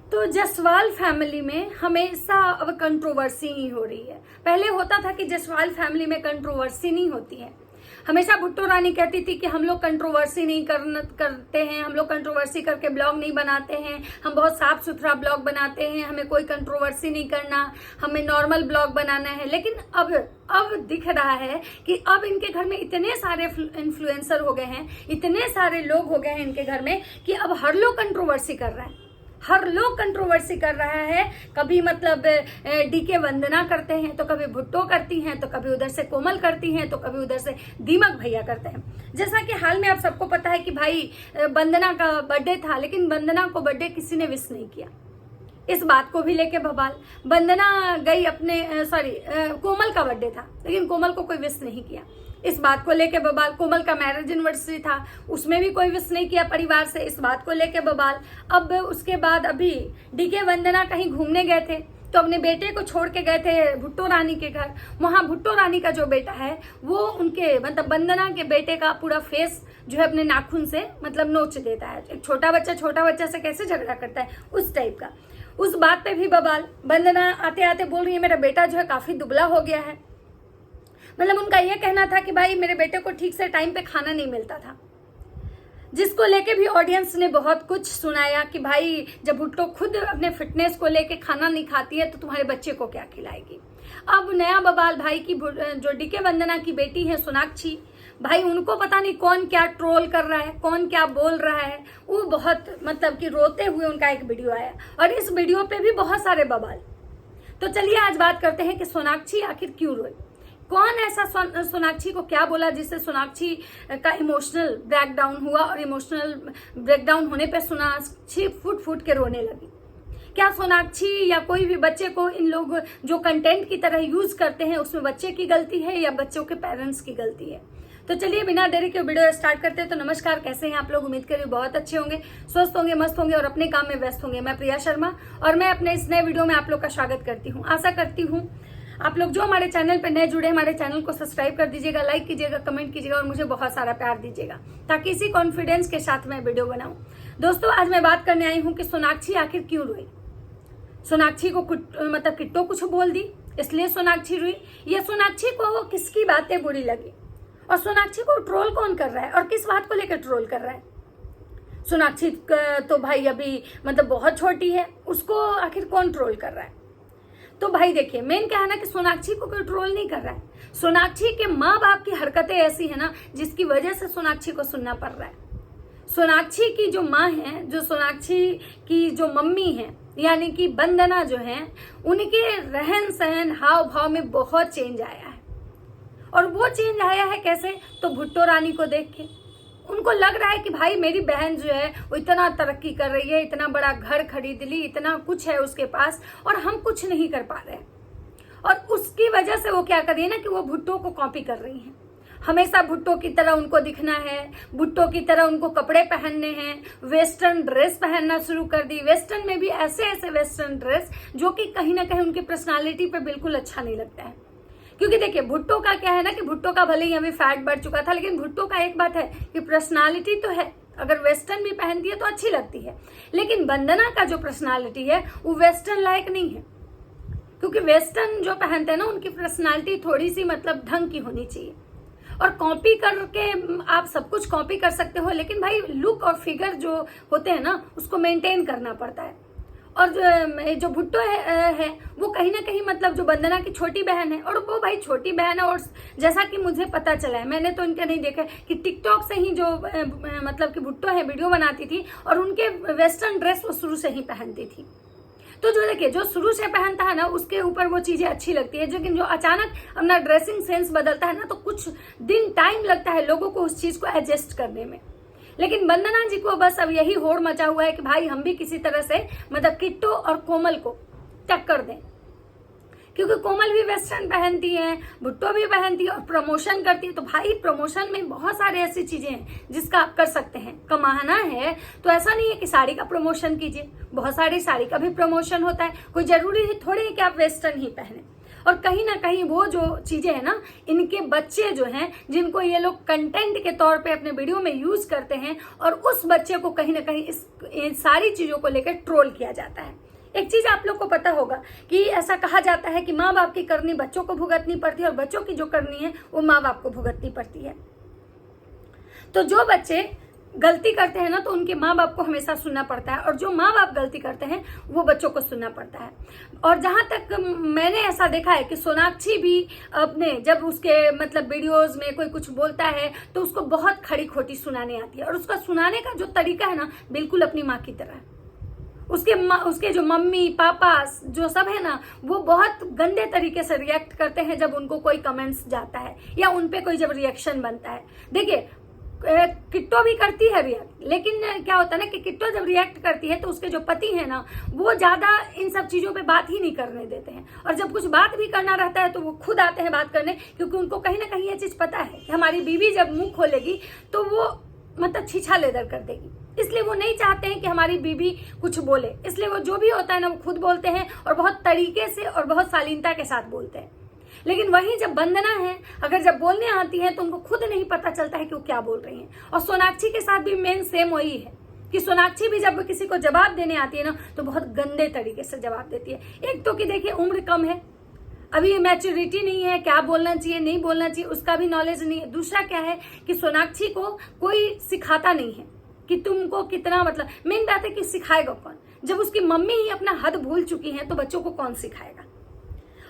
तो जायसवाल फैमिली में हमेशा अब कंट्रोवर्सी ही हो रही है। पहले होता था कि जायसवाल फैमिली में कंट्रोवर्सी नहीं होती है। हमेशा भुट्टो रानी कहती थी कि हम लोग कंट्रोवर्सी नहीं करते हैं, हम लोग कंट्रोवर्सी करके ब्लॉग नहीं बनाते हैं, हम बहुत साफ सुथरा ब्लॉग बनाते हैं, हमें कोई कंट्रोवर्सी नहीं करना, हमें नॉर्मल ब्लॉग बनाना है। लेकिन अब दिख रहा है कि अब इनके घर में इतने सारे इन्फ्लुएंसर हो गए हैं, इतने सारे लोग हो गए हैं इनके घर में कि अब हर लोग कंट्रोवर्सी कर रहा है, हर लोग कंट्रोवर्सी कर रहा है। कभी मतलब डीके वंदना करते हैं, तो कभी भुट्टो करती हैं, तो कभी उधर से कोमल करती हैं, तो कभी उधर से दीमक भैया करते हैं। जैसा कि हाल में आप सबको पता है कि भाई वंदना का बर्थडे था, लेकिन वंदना को बर्थडे किसी ने विश नहीं किया। इस बात को भी लेके बवाल। वंदना गई अपने कोमल का बर्थडे था, लेकिन कोमल को कोई विश नहीं किया। इस बात को लेके बवाल। कोमल का मैरिज एनिवर्सरी था, उसमें भी कोई विश नहीं किया परिवार से, इस बात को लेके बवाल। अब उसके बाद अभी डीके वंदना कहीं घूमने गए थे, तो अपने बेटे को छोड़ के गए थे भुट्टो रानी के घर। वहां भुट्टो रानी का जो बेटा है वो उनके मतलब वंदना के बेटे का पूरा फेस जो है अपने नाखून से मतलब नोच देता है। एक छोटा बच्चा से कैसे झगड़ा करता है, उस टाइप का। उस बात पे भी बवाल। वंदना आते आते बोल रही है मेरा बेटा जो है काफी दुबला हो गया है। मतलब उनका यह कहना था कि भाई मेरे बेटे को ठीक से टाइम पे खाना नहीं मिलता था, जिसको लेके भी ऑडियंस ने बहुत कुछ सुनाया कि भाई जब भुट्टो खुद अपने फिटनेस को लेके खाना नहीं खाती है तो तुम्हारे बच्चे को क्या खिलाएगी। अब नया बवाल भाई की जो डीके वंदना की बेटी है सोनाक्षी, भाई उनको पता नहीं कौन क्या ट्रोल कर रहा है, कौन क्या बोल रहा है। वो बहुत मतलब कि रोते हुए उनका एक वीडियो आया और इस वीडियो पे भी बहुत सारे बवाल। तो चलिए आज बात करते हैं कि सोनाक्षी आखिर क्यों रोई, कौन ऐसा सोनाक्षी को क्या बोला जिससे सोनाक्षी का इमोशनल ब्रेकडाउन हुआ और इमोशनल ब्रेकडाउन होने पे सोनाक्षी फूट फूट के रोने लगी। क्या सोनाक्षी या कोई भी बच्चे को इन लोग जो कंटेंट की तरह यूज करते हैं उसमें बच्चे की गलती है या बच्चों के पेरेंट्स की गलती है। तो चलिए बिना देरी के वीडियो स्टार्ट करते हैं। तो नमस्कार, कैसे हैं आप लोग? उम्मीद करिए बहुत अच्छे होंगे, स्वस्थ होंगे, मस्त होंगे और अपने काम में व्यस्त होंगे। मैं प्रिया शर्मा और मैं अपने इस नए वीडियो में आप लोग का स्वागत करती हूँ। आशा करती हूँ आप लोग जो हमारे चैनल पे नए जुड़े, हमारे चैनल को सब्सक्राइब कर दीजिएगा, लाइक कीजिएगा, कमेंट कीजिएगा और मुझे बहुत सारा प्यार दीजिएगा, ताकि इसी कॉन्फिडेंस के साथ मैं वीडियो बनाऊं। दोस्तों आज मैं बात करने आई हूं कि सोनाक्षी आखिर क्यों रोई। सोनाक्षी को मतलब किट्टो कुछ बोल दी इसलिए सोनाक्षी रोई, या सोनाक्षी को वो किसकी बातें बुरी लगी, और सोनाक्षी को ट्रोल कौन कर रहा है और किस बात को लेकर ट्रोल कर रहा है। सोनाक्षी तो भाई अभी मतलब बहुत छोटी है, उसको आखिर कौन ट्रोल कर रहा है। तो भाई देखिए, मेन क्या है ना कि सोनाक्षी को कोई ट्रोल नहीं कर रहा है। सोनाक्षी के माँ बाप की हरकतें ऐसी है ना जिसकी वजह से सोनाक्षी को सुनना पड़ रहा है। सोनाक्षी की जो माँ है, जो सोनाक्षी की जो मम्मी है यानी कि वंदना जो है, उनके रहन सहन हाव भाव में बहुत चेंज आया है। और वो चेंज आया है कैसे, तो भुट्टो रानी को देख के उनको लग रहा है कि भाई मेरी बहन जो है वो इतना तरक्की कर रही है, इतना बड़ा घर खरीद ली, इतना कुछ है उसके पास और हम कुछ नहीं कर पा रहे। और उसकी वजह से वो क्या कर रही है ना कि वो भुट्टो को कॉपी कर रही है। हमेशा भुट्टो की तरह उनको दिखना है, भुट्टो की तरह उनको कपड़े पहनने हैं, वेस्टर्न ड्रेस पहनना शुरू कर दी। वेस्टर्न में भी ऐसे ऐसे वेस्टर्न ड्रेस जो कि कहीं ना कहीं उनकी पर्सनालिटी पे बिल्कुल अच्छा नहीं लगता है। क्योंकि देखिए भुट्टो का क्या है ना कि भुट्टो का भले ही अभी फैट बढ़ चुका था, लेकिन भुट्टो का एक बात है कि पर्सनालिटी तो है। अगर वेस्टर्न भी पहनती है तो अच्छी लगती है, लेकिन वंदना का जो पर्सनालिटी है वो वेस्टर्न लायक नहीं है। क्योंकि वेस्टर्न जो पहनते हैं ना उनकी पर्सनालिटी थोड़ी सी मतलब ढंग की होनी चाहिए। और कॉपी करके आप सब कुछ कॉपी कर सकते हो, लेकिन भाई लुक और फिगर जो होते हैं ना उसको मेंटेन करना पड़ता है। और जो भुट्टो है वो कहीं ना कहीं मतलब जो वंदना की छोटी बहन है, और वो भाई छोटी बहन है। और जैसा कि मुझे पता चला है, मैंने तो इनका नहीं देखा कि टिकटॉक से ही जो मतलब कि भुट्टो है वीडियो बनाती थी और उनके वेस्टर्न ड्रेस वो शुरू से ही पहनती थी। तो जो देखिए जो शुरू से पहनता है ना उसके ऊपर वो चीजें अच्छी लगती है, लेकिन जो अचानक अपना ड्रेसिंग सेंस बदलता है ना तो कुछ दिन टाइम लगता है लोगों को उस चीज को एडजस्ट करने में। लेकिन वंदना जी को बस अब यही होड़ मचा हुआ है कि भाई हम भी किसी तरह से मतलब किट्टो और कोमल को टक्कर दें, क्योंकि कोमल भी वेस्टर्न पहनती है, भुट्टो भी पहनती है और प्रमोशन करती है। तो भाई प्रमोशन में बहुत सारे ऐसी चीजें हैं जिसका आप कर सकते हैं। कमाना है तो ऐसा नहीं है कि साड़ी का प्रमोशन कीजिए, बहुत सारी साड़ी का भी प्रमोशन होता है। कोई जरूरी थोड़ी है कि आप वेस्टर्न ही पहने। और कहीं ना कहीं वो जो चीजें हैं ना, इनके बच्चे जो हैं जिनको ये लोग कंटेंट के तौर पे अपने वीडियो में यूज करते हैं, और उस बच्चे को कहीं ना कहीं इन सारी चीजों को लेकर ट्रोल किया जाता है। एक चीज आप लोग को पता होगा कि ऐसा कहा जाता है कि माँ बाप की करनी बच्चों को भुगतनी पड़ती है और बच्चों की जो करनी है वो माँ बाप को भुगतनी पड़ती है। तो जो बच्चे गलती करते हैं ना, तो उनके माँ बाप को हमेशा सुनना पड़ता है, और जो माँ बाप गलती करते हैं वो बच्चों को सुनना पड़ता है। और जहां तक मैंने ऐसा देखा है कि सोनाक्षी भी अपने जब उसके मतलब वीडियोस में कोई कुछ बोलता है तो उसको बहुत खड़ी खोटी सुनाने आती है, और उसका सुनाने का जो तरीका है ना, बिल्कुल अपनी माँ की तरह है। उसके जो मम्मी पापा जो सब है ना, वो बहुत गंदे तरीके से रिएक्ट करते हैं जब उनको कोई कमेंट्स जाता है या उन पे कोई जब रिएक्शन बनता है। देखिए, किट्टो भी करती है रिएक्ट, लेकिन क्या होता है ना कि किट्टो जब रिएक्ट करती है तो उसके जो पति है ना, वो ज्यादा इन सब चीजों पे बात ही नहीं करने देते हैं, और जब कुछ बात भी करना रहता है तो वो खुद आते हैं बात करने, क्योंकि उनको कहीं ना कहीं ये चीज पता है कि हमारी बीवी जब मुंह खोलेगी तो वो मतलब छीछा लेदर कर देगी, इसलिए वो नहीं चाहते हैं कि हमारी बीवी कुछ बोले, इसलिए वो जो भी होता है ना वो खुद बोलते हैं और बहुत तरीके से और बहुत शालीनता के साथ बोलते हैं। लेकिन वहीं जब वंदना है, अगर जब बोलने आती है तो उनको खुद नहीं पता चलता है कि वो क्या बोल रही हैं। और सोनाक्षी के साथ भी मेन सेम वही है कि सोनाक्षी भी जब किसी को जवाब देने आती है ना, तो बहुत गंदे तरीके से जवाब देती है। एक तो कि देखिए उम्र कम है, अभी मैच्योरिटी नहीं है, क्या बोलना चाहिए नहीं बोलना चाहिए उसका भी नॉलेज नहीं है। दूसरा क्या है कि सोनाक्षी को कोई सिखाता नहीं है कि तुमको कितना, मतलब मेन बात है कि सिखाएगा कौन, जब उसकी मम्मी ही अपना हद भूल चुकी है तो बच्चों को कौन सिखाएगा।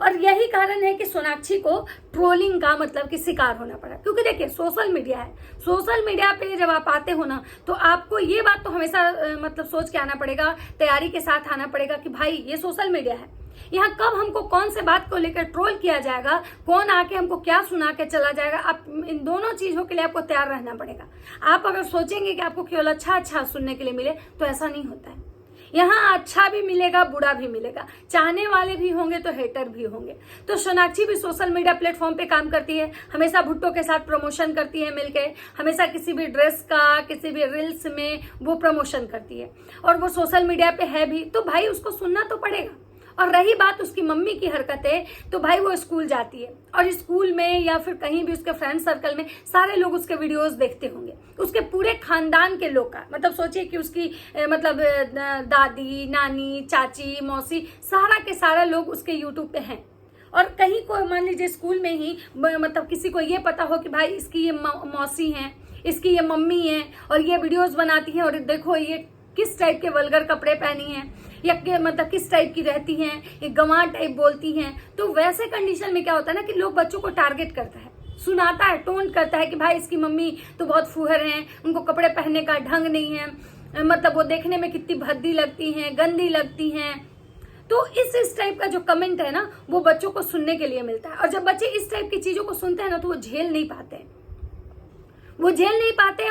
और यही कारण है कि सोनाक्षी को ट्रोलिंग का मतलब कि शिकार होना पड़ा, क्योंकि देखिए सोशल मीडिया है, सोशल मीडिया पे जब आप आते हो ना, तो आपको ये बात तो हमेशा मतलब सोच के आना पड़ेगा, तैयारी के साथ आना पड़ेगा कि भाई ये सोशल मीडिया है, यहाँ कब हमको कौन से बात को लेकर ट्रोल किया जाएगा, कौन आके हमको क्या सुना के चला जाएगा। आप इन दोनों चीजों के लिए आपको तैयार रहना पड़ेगा। आप अगर सोचेंगे कि आपको केवल अच्छा सुनने के लिए मिले, तो ऐसा नहीं होता है। यहाँ अच्छा भी मिलेगा, बुरा भी मिलेगा, चाहने वाले भी होंगे तो हेटर भी होंगे। तो सोनाक्षी भी सोशल मीडिया प्लेटफॉर्म पे काम करती है, हमेशा भुट्टो के साथ प्रमोशन करती है मिलके, हमेशा किसी भी ड्रेस का किसी भी रील्स में वो प्रमोशन करती है, और वो सोशल मीडिया पे है भी, तो भाई उसको सुनना तो पड़ेगा। और रही बात उसकी मम्मी की हरकतें, तो भाई वो स्कूल जाती है, और स्कूल में या फिर कहीं भी उसके फ्रेंड सर्कल में सारे लोग उसके वीडियोस देखते होंगे, उसके पूरे खानदान के लोग का, मतलब सोचिए कि उसकी मतलब दादी नानी चाची मौसी सारा के सारा लोग उसके यूट्यूब पे हैं। और कहीं को मान लीजिए स्कूल में ही मतलब किसी को ये पता हो कि भाई इसकी ये मौसी हैं, इसकी ये मम्मी है, और ये वीडियोस बनाती है, और देखो ये किस टाइप के वल्गर कपड़े पहनी हैं, या मतलब किस टाइप की रहती हैं, ये गंवार टाइप बोलती हैं। तो वैसे कंडीशन में क्या होता है ना कि लोग बच्चों को टारगेट करता है, सुनाता है, टोंट करता है कि भाई इसकी मम्मी तो बहुत फुहर हैं, उनको कपड़े पहनने का ढंग नहीं है, मतलब वो देखने में कितनी भद्दी लगती हैं, गंदी लगती हैं। तो इस टाइप का जो कमेंट है ना, वो बच्चों को सुनने के लिए मिलता है, और जब बच्चे इस टाइप की चीजों को सुनते हैं ना, तो वो झेल नहीं पाते हैं,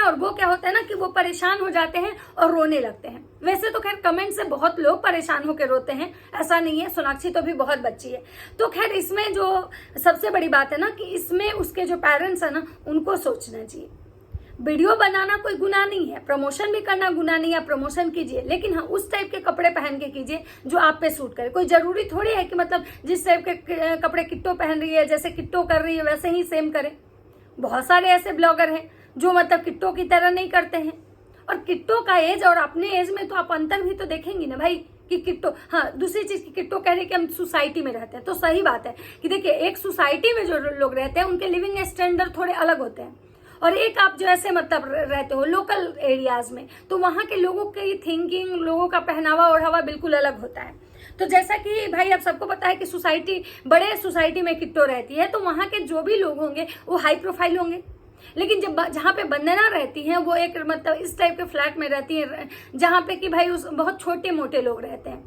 और वो क्या होता है ना कि वो परेशान हो जाते हैं और रोने लगते हैं। वैसे तो खैर कमेंट से बहुत लोग परेशान होकर रोते हैं, ऐसा नहीं है, सोनाक्षी तो भी बहुत बच्ची है। तो खैर इसमें जो सबसे बड़ी बात है ना कि इसमें उसके जो पेरेंट्स है ना, उनको सोचना चाहिए। वीडियो बनाना कोई गुनाह नहीं है, प्रमोशन भी करना गुनाह नहीं है, प्रमोशन कीजिए, लेकिन हाँ उस टाइप के कपड़े पहन के कीजिए जो आप पे सूट करे। कोई जरूरी थोड़ी है कि मतलब जिस टाइप के कपड़े किट्टो पहन रही है, जैसे किट्टो कर रही है वैसे ही सेम करे। बहुत सारे ऐसे ब्लॉगर हैं जो मतलब किट्टो की तरह नहीं करते हैं, और किट्टो का एज और अपने एज में तो आप अंतर भी तो देखेंगे ना भाई कि किट्टो। हाँ दूसरी चीज की किट्टो कह रही कि हम सोसाइटी में रहते हैं, तो सही बात है कि देखिए एक सोसाइटी में जो लोग रहते हैं उनके लिविंग स्टैंडर्ड थोड़े अलग होते हैं, और एक आप जो ऐसे मतलब रहते हो लोकल एरियाज में, तो वहाँ के लोगों की थिंकिंग, लोगों का पहनावा ओढ़ावा बिल्कुल अलग होता है। तो जैसा कि भाई आप सबको पता है कि सोसाइटी, बड़े सोसाइटी में किट्टो रहती है, तो वहाँ के जो भी लोग होंगे वो हाई प्रोफाइल होंगे, लेकिन जब जहाँ पे वंदना रहती हैं वो एक मतलब इस टाइप के फ्लैट में रहती है जहाँ पे कि भाई उस बहुत छोटे मोटे लोग रहते हैं,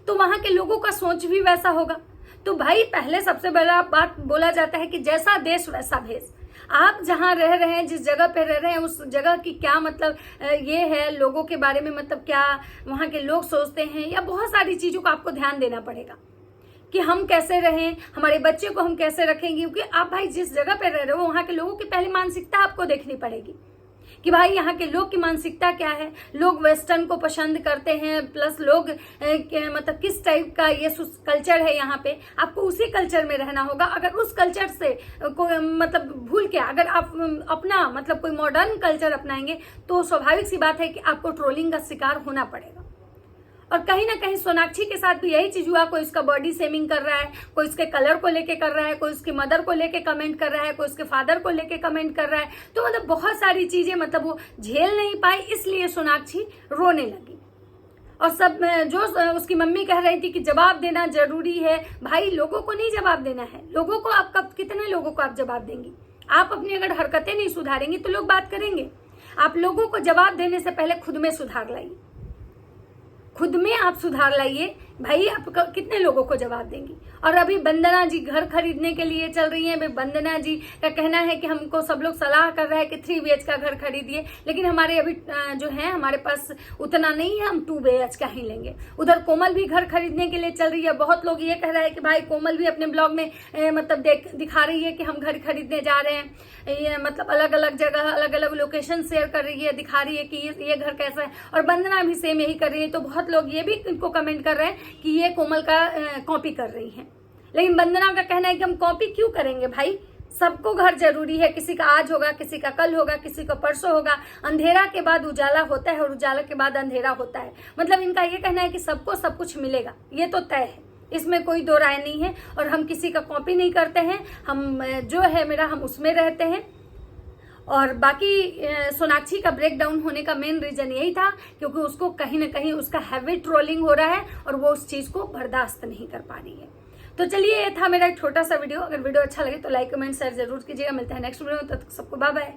तो वहाँ के लोगों का सोच भी वैसा होगा। तो भाई पहले सबसे बड़ा बात बोला जाता है कि जैसा देश वैसा भेष। आप जहाँ रह रहे हैं, जिस जगह पे रह रहे हैं, उस जगह की क्या मतलब ये है, लोगों के बारे में मतलब क्या वहाँ के लोग सोचते हैं, या बहुत सारी चीजों का आपको ध्यान देना पड़ेगा कि हम कैसे रहें, हमारे बच्चे को हम कैसे रखेंगे, क्योंकि आप भाई जिस जगह पे रह रहे हो वहाँ के लोगों की पहली मानसिकता आपको देखनी पड़ेगी कि भाई यहाँ के लोग की मानसिकता क्या है, लोग वेस्टर्न को पसंद करते हैं, प्लस लोग मतलब किस टाइप का ये कल्चर है यहाँ पे, आपको उसी कल्चर में रहना होगा। अगर उस कल्चर से मतलब भूल के अगर आप अपना मतलब कोई मॉडर्न कल्चर अपनाएंगे तो स्वाभाविक सी बात है कि आपको ट्रोलिंग का शिकार होना पड़ेगा। और कहीं ना कहीं सोनाक्षी के साथ भी यही चीज हुआ, कोई उसका बॉडी शेमिंग कर रहा है, कोई उसके कलर को लेके कर रहा है, कोई उसकी मदर को लेके कमेंट कर रहा है, कोई उसके फादर को लेके कमेंट कर रहा है। तो मतलब बहुत सारी चीजें मतलब वो झेल नहीं पाई, इसलिए सोनाक्षी रोने लगी। और सब जो उसकी मम्मी कह रही थी कि जवाब देना जरूरी है, भाई लोगों को नहीं जवाब देना है। लोगों को आप कब, कितने लोगों को आप जवाब देंगी? आप अपनी अगर हरकतें नहीं सुधारेंगी तो लोग बात करेंगे। आप लोगों को जवाब देने से पहले खुद में सुधार लाइए, खुद में आप सुधार लाइए। भाई आप कितने लोगों को जवाब देंगी? और अभी वंदना जी घर खरीदने के लिए चल रही हैं। वंदना जी का कहना है कि हमको सब लोग सलाह कर रहे हैं कि 3 BH का घर खरीदिए, लेकिन हमारे अभी जो है हमारे पास उतना नहीं है, हम 2 BH का ही लेंगे। उधर कोमल भी घर खरीदने के लिए चल रही है। बहुत लोग ये कह रहे हैं कि भाई कोमल भी अपने ब्लॉग में मतलब दिखा रही है कि हम घर खरीदने जा रहे हैं, ये मतलब अलग अलग जगह अलग अलग लोकेशन शेयर कर रही है, दिखा रही है कि ये घर कैसा है। और वंदना भी सेम यही कर रही है। तो बहुत लोग ये भी इनको कमेंट कर रहे हैं कि ये कोमल का कॉपी कर रही हैं। लेकिन वंदना का कहना है कि हम कॉपी क्यों करेंगे भाई, सबको घर जरूरी है। किसी का आज होगा, किसी का कल होगा, किसी का परसों होगा। अंधेरा के बाद उजाला होता है और उजाला के बाद अंधेरा होता है। मतलब इनका ये कहना है कि सबको सब कुछ मिलेगा, ये तो तय है, इसमें कोई दो राय नहीं है। और हम किसी का कॉपी नहीं करते हैं, हम जो है मेरा हम उसमें रहते हैं। और बाकी सोनाक्षी का ब्रेक डाउन होने का मेन रीजन यही था क्योंकि उसको कहीं ना कहीं उसका हैवी ट्रोलिंग हो रहा है और वो उस चीज को बर्दाश्त नहीं कर पा रही है। तो चलिए ये था मेरा एक छोटा सा वीडियो। अगर वीडियो अच्छा लगे तो लाइक कमेंट शेयर जरूर कीजिएगा। मिलते हैं नेक्स्ट वीडियो में, तब तक सबको बाय बाय।